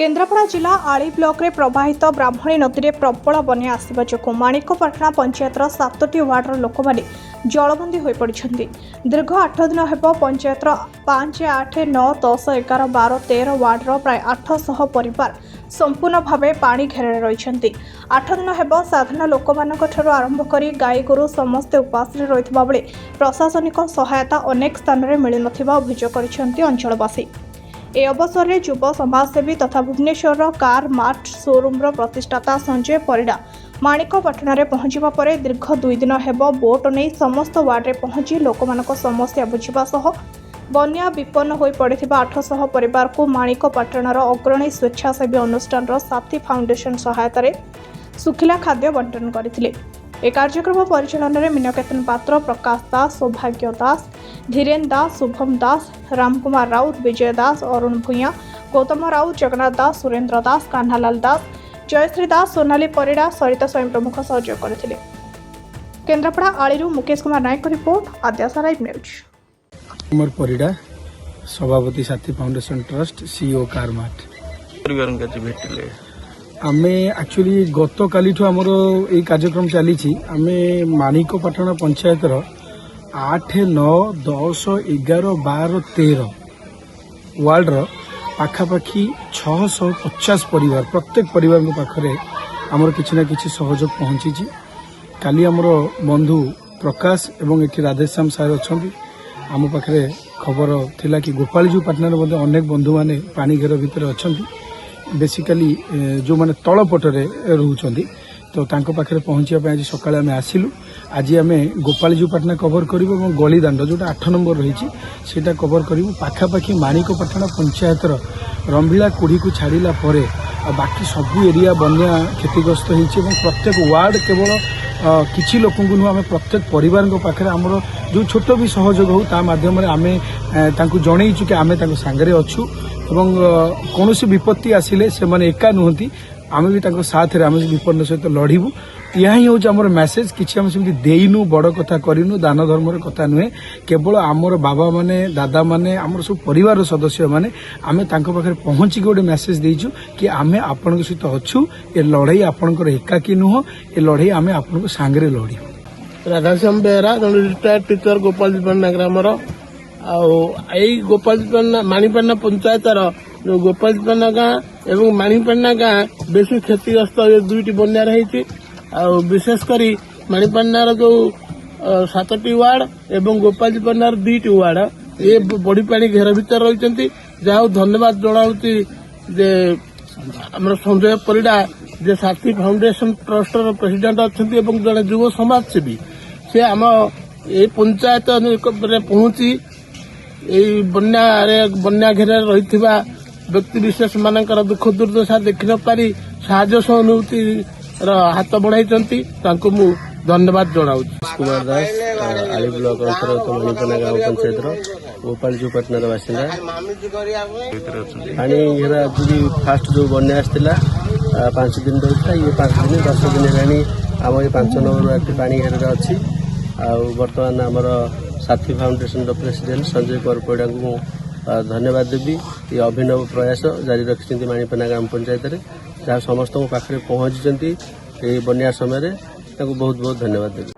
केन्द्रापड़ा जिला आली ब्लॉक रे प्रवाहित ब्राह्मणी नदी में प्रबल बन्या आसवा जो माणिकपाटना पंचायतर 7टी वार्डर लोक मैंने जलबंदी हो पड़ते। दीर्घ 8 दिन हेब पंचायतर 5, 8, 9, 10, 11, 12, 13 वार्डर प्राय 800 परिवार संपूर्ण भाव पानी घेर रही। 8 दिन हेब साधारण लोक आरंभ कर गाई गोरु समस्ते उपास रही बेले प्रशासनिक सहायता अनेक स्थान में मिल नथिबा अभियोग कर अंचलवासी। ए अवसर में युव समाजसेवी तथा भुवनेश्वर कार मार्ट शोरूम प्रतिष्ठाता संजय परिडा माणिकपाटना रे पहुंचवा परे दीर्घ 2 दिन हेब बोट नहीं समस्त वार्ड रे पहुंची लोकमानक समस्या बुझिबा सह बन्या विपन्न हो पड़िथिबा 800 परिवार को माणिकपाटनार अग्रणी स्वेच्छासेवी अनुष्ठान साथी फाउंडेशन सहायता रे सुखिला खाद्य बंटन करथिले। ए कार्यक्रम परिचालन में मीनकेतन पात्र, प्रकाश दास, सौभाग्य दास, धीरेन्द्र दास, शुभम दास, रामकुमार राउत, विजय दास, अरुण भूया, गौतम राउत, जगन्नाथ दास, सुरेन्द्र दास, कान्हालाल दास, जयश्री दास, सोनाली परिडा, सरिता स्वयं प्रमुख सहयोग करथिले। केन्द्रापड़ा आलीरू Mukesh Kumar Nayak report, Adyasha live news. Kumar Parida, सभापति Sathi foundation trust, CEO car mart. आमे एक्चुअली गत काली आमर ये कार्यक्रम चली आमे माणिकपाटना पंचायतर 8, 9, 10, 11, 12, 13 वार्डर पाखापाखी 650 परिवार प्रत्येक परिवार पाखरे आमर किछि ना किछि सहयोग पहुंची। काली आमर बंधु प्रकाश एवं एठी राधेश्याम सार अच्छा आम पाखे खबर थिला कि गोपालजू पाटना अनेक बंधु माने पानी घेर भितर अच्छा बेसिकाली जो माने तलपटरे रोचंती तो तांको पाखे पहुंचापी आज सकाଳେ आम आसिलु। आज आम गोपालजू पाटना कवर करूँ और गली दांड जोटा 8 नंबर रही सेटा कवर करूँ। पाखापाखी माणिकपाटना पंचायतर रंभिला कुड़ी को छाड़ा पर बाकी सबू एरिया बन्या क्षतिग्रस्त होती। प्रत्येक वार्ड केवल किसी लोक नुह आम प्रत्येक परिवार पाखे आमर जो छोट भी सहयोग हो माध्यम आम जनईचु कि आम सांगे अच्छू एवं कौन विपत्ति आसिले से माने एका नुहति आम भी साथ आम विपन्न सहित लड़ू। या ही हूँ आमर मेसेज किसी आम सेमती देनु बड़ कथा करूँ दान धर्म कथा नुहे केवल आमर बाबा माने दादा माने आमर सब परिवार सदस्य माने आमे तांको पाखे पहुँची गोटे मेसेज देइछु कि आमे आपण सहित अच्छू। ए लड़ाई आपणकर एकाकी नुह, ए लड़ाई आमे आपण सांगे लड़ू। राधाश्याम बेहरा रिटायर्ड टीचर गोपालजीपाटना ग्रामर गोपालजीपाटना माणिकपाटना पंचायतर जो गोपालजीपाटना गाँ एवं माणिकपाटना गाँ बेसी क्षतिग्रस्त दुईटी बन्या रही। विशेषकर माणिकपाटनार जो 7टी वार्ड एवं गोपालजीपाटनार 2टी वार्ड ये बड़ी पानी घेर भितर रही। जहाँ धन्यवाद जनाऊँगी जे आम संजय परिडा जे साथी फाउंडेशन ट्रस्टर प्रेसिडेंट अच्छा जड़े युव समाजसेवी से आम ये पंचायत पहुंची बन्या घेर रही व्यक्ति विशेष मानकर दुख दुर्दशा देखि न पारी साहाय्य सहानुभूति हाथ बढ़ाई मु धन्यवाद जनाऊँ। कुमार दास आली ब्लॉक अंतर्गत माणिकपाटना गाँव पंचायतर गोपालजू पाटनार बासिंदा। पानी घेरा फास्ट जो बन्या आसला 5 दिन रही ये 5 दिन 10 दिन है आम ये 5 नंबर वार्ड पानी घेर अच्छी। बर्तमान आमर साथी फाउंडेशन प्रेसिडेंट संजय परिडा को धन्यवाद देवी। ये अभिनव प्रयास जारी रखिंट माणिकपाटना ग्राम पंचायत जहाँ समस्त पाखे पहुंची बन्या समय बहुत बहुत धन्यवाद देवी।